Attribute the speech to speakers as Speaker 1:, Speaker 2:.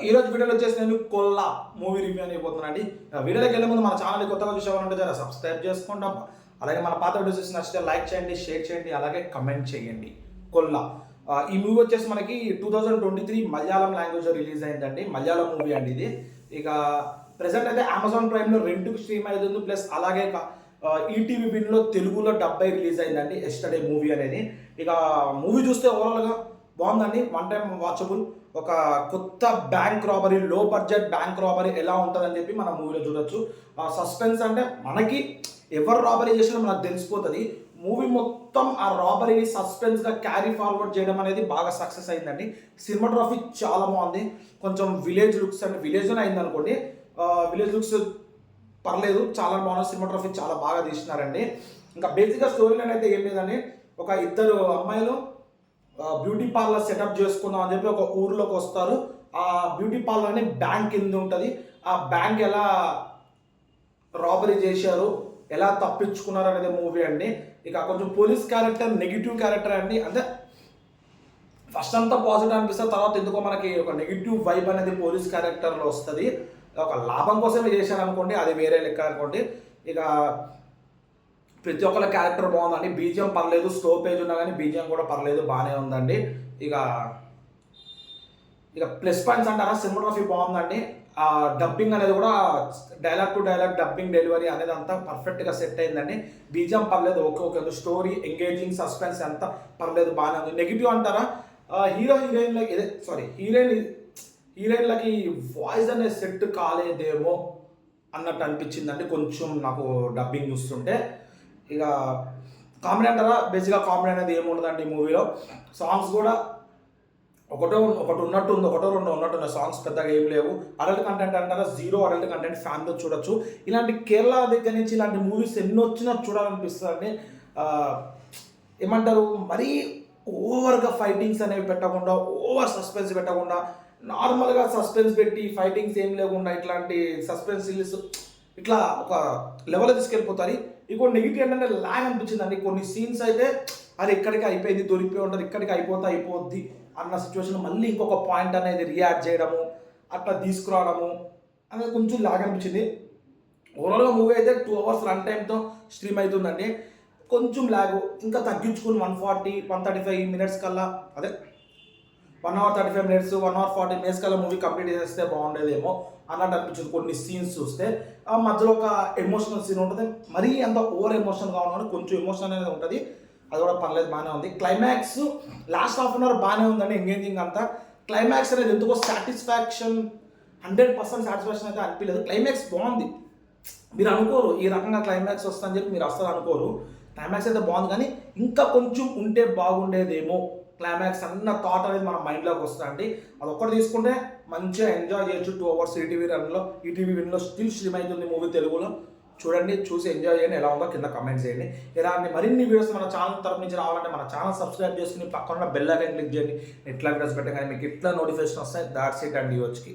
Speaker 1: ఈ రోజు వీడియోలో వచ్చేసి నేను కొల్లా మూవీ రివ్యూ అని అయిపోతున్నాను అండి. వీడియోలోకి వెళ్ళే ముందు మన ఛానల్ కొత్తగా చూసేవాలంటే జర సబ్స్క్రైబ్ చేసుకుంటాం. అలాగే మన పాత వీడియోస్ నచ్చితే లైక్ చేయండి, షేర్ చేయండి, అలాగే కమెంట్ చేయండి. కొల్లా ఈ మూవీ వచ్చేసి మనకి 2023 మలయాళం లాంగ్వేజ్ రిలీజ్ అయిందండి. మలయాళం మూవీ అండి ఇది. ఇక ప్రెసెంట్ అయితే అమెజాన్ ప్రైమ్లో రెంట్కి స్ట్రీమ్ అవుతుంది. ప్లస్ అలాగే ఈటీవీ విన్లో తెలుగులో డబ్బై రిలీజ్ అయిందండి ఎస్టర్డే మూవీ అనేది. ఇక మూవీ చూస్తే ఓవరాల్గా బాగుందండి. One time watchable. ఒక కొత్త బ్యాంక్ రాబరీ, లో బడ్జెట్ బ్యాంక్ రాబరీ ఎలా ఉంటుందని చెప్పి మనం మూవీలో చూడొచ్చు. సస్పెన్స్ అంటే మనకి ఎవరు రాబరీ చేసినా మనకు తెలిసిపోతుంది. మూవీ మొత్తం ఆ రాబరీని సస్పెన్స్గా క్యారీ ఫార్వర్డ్ చేయడం అనేది బాగా సక్సెస్ అయిందండి. సినిమాటోగ్రఫీ చాలా బాగుంది. కొంచెం విలేజ్ లుక్స్ అంటే విలేజ్లోనే అయింది అనుకోండి. విలేజ్ లుక్స్ పర్లేదు, చాలా బాగుంది. సినిమాటోగ్రఫీ చాలా బాగా తీసినారండి. ఇంకా బేసిక్గా స్టోరీ లైన్ అయితే ఏం లేదండి. ఒక ఇద్దరు అమ్మాయిలు బ్యూటీ పార్లర్ సెటప్ చేసుకుందాం అని చెప్పి ఒక ఊర్లోకి వస్తారు. ఆ బ్యూటీ పార్లర్ అని బ్యాంక్ కింద ఉంటుంది. ఆ బ్యాంక్ ఎలా రాబరీ చేశారు, ఎలా తప్పించుకున్నారు అనేది మూవీ అండి. ఇక కొంచెం పోలీస్ క్యారెక్టర్ నెగిటివ్ క్యారెక్టర్ అండి. అంటే ఫస్ట్ అంతా పాజిటివ్ అనిపిస్తుంది, తర్వాత ఎందుకో మనకి ఒక నెగిటివ్ వైబ్ అనేది పోలీస్ క్యారెక్టర్లో వస్తుంది. ఒక లాభం కోసమే చేశాను అనుకోండి, అది వేరే లెక్క అనుకోండి. ఇక ప్రతి ఒక్కళ్ళ క్యారెక్టర్ బాగుందండి. బీజిఎం పర్లేదు, స్లో పేజ్ ఉన్నా కానీ బీజిఎం కూడా పర్లేదు, బాగానే ఉందండి. ఇక ప్లస్ పాయింట్స్ అంటారా, సినిమాటోగ్రఫీ బాగుందండి. డబ్బింగ్ అనేది కూడా dialogue to dialogue dubbing delivery అనేది అంతా పర్ఫెక్ట్గా సెట్ అయిందండి. బీజిఎం పర్లేదు, ఓకే. స్టోరీ ఎంగేజింగ్, సస్పెన్స్ అంతా పర్లేదు, బాగానే ఉంది. నెగిటివ్ అంటారా, హీరోయిన్లకి వాయిస్ అనే సెట్ కాలేదేమో అన్నట్టు అనిపించిందండి కొంచెం నాకు డబ్బింగ్ చూస్తుంటే. ఇక కామెడీ అంటారా, బేసిక్గా కామెడీ అనేది ఏముండదండి ఈ మూవీలో. సాంగ్స్ కూడా ఒకటి ఉన్నట్టు ఉంది, ఒకటో రెండు ఉన్నట్టున్న సాంగ్స్ పెద్దగా ఏం లేవు. అడల్ట్ కంటెంట్ అంటారా, జీరో అడల్ట్ కంటెంట్, ఫ్యాన్తో చూడొచ్చు. ఇలాంటి కేరళ దగ్గర నుంచి ఇలాంటి మూవీస్ ఎన్ని వచ్చినా చూడాలనిపిస్తుంది. ఏమంటారు, మరీ ఓవర్గా ఫైటింగ్స్ అనేవి పెట్టకుండా, ఓవర్ సస్పెన్స్ పెట్టకుండా, నార్మల్గా సస్పెన్స్ పెట్టి ఫైటింగ్స్ ఏం లేకుండా ఇట్లాంటి సస్పెన్స్ సీరీస్ ఇట్లా ఒక లెవెల్లో తీసుకెళ్ళిపోతారు. ఇంకో నెగిటివ్ ఏంటంటే లాగ్ అనిపించిందండి. కొన్ని సీన్స్ అయితే అది ఇక్కడికి అయిపోయింది, దొరికిపోయి ఉంటుంది, ఇక్కడికి అయిపోద్ది అన్న సిచ్యువేషన్ మళ్ళీ ఇంకొక పాయింట్ అనేది రియాక్ట్ చేయడము, అట్లా తీసుకురావడము అనేది కొంచెం లాగ్ అనిపించింది. ఓవరాల్గా మూవీ అయితే 2 hours రన్ టైంతో స్ట్రీమ్ అవుతుందండి. కొంచెం లాగ్ ఇంకా తగ్గించుకుని 135 minutes కల్లా, అదే 1 hour 35 minutes, 1 hour 40 minutes కల్లా మూవీ కంప్లీట్ చేస్తే బాగుండేదేమో అన్నట్టు అనిపించింది. కొన్ని సీన్స్ చూస్తే ఆ మధ్యలో ఒక ఎమోషనల్ సీన్ ఉంటుంది. మరీ అంత ఓవర్ ఎమోషన్గా ఉన్నాడు, కొంచెం ఎమోషన్ అనేది ఉంటుంది, అది కూడా పర్లేదు, బాగానే ఉంది. Climax last half an hour బాగానే ఉందండి, ఎంగేజింగ్ అంతా. క్లైమాక్స్ అనేది ఎందుకో 100% సాటిస్ఫాక్షన్ అయితే అనిపించలేదు. క్లైమాక్స్ బాగుంది, మీరు అనుకోరు ఈ రకంగా క్లైమాక్స్ వస్తుందని చెప్పి మీరు అస్సలు అనుకోరు. క్లైమాక్స్ అయితే బాగుంది, కానీ ఇంకా కొంచెం ఉంటే బాగుండేదేమో క్లైమాక్స్ అన్న థాట్ అనేది మన మైండ్లోకి వస్తుందండి. అది ఒక్కటి తీసుకుంటే మంచిగా ఎంజాయ్ చేయొచ్చు. 2 hours ఈటీవీ విన్లో స్టిల్ స్ట్రీమ్ అవుతుంది మూవీ తెలుగులో. చూడండి, చూసి ఎంజాయ్ చేయండి. ఎలా ఉందో కింద కమెంట్ చేయండి. ఇలాంటి మరిన్ని వీడియోస్ మన ఛానల్ తరపు నుంచి రావాలంటే మన ఛానల్ సబ్స్క్రైబ్ చేసుకుని పక్కన బెల్ ఐకాన్ క్లిక్ చేయండి. ఎట్లా వీడియోస్ పెట్టగానే మీకు ఇట్లా నోటిఫికేషన్ వస్తాయి. దాట్స్ ఇట్ అండి వచ్చి.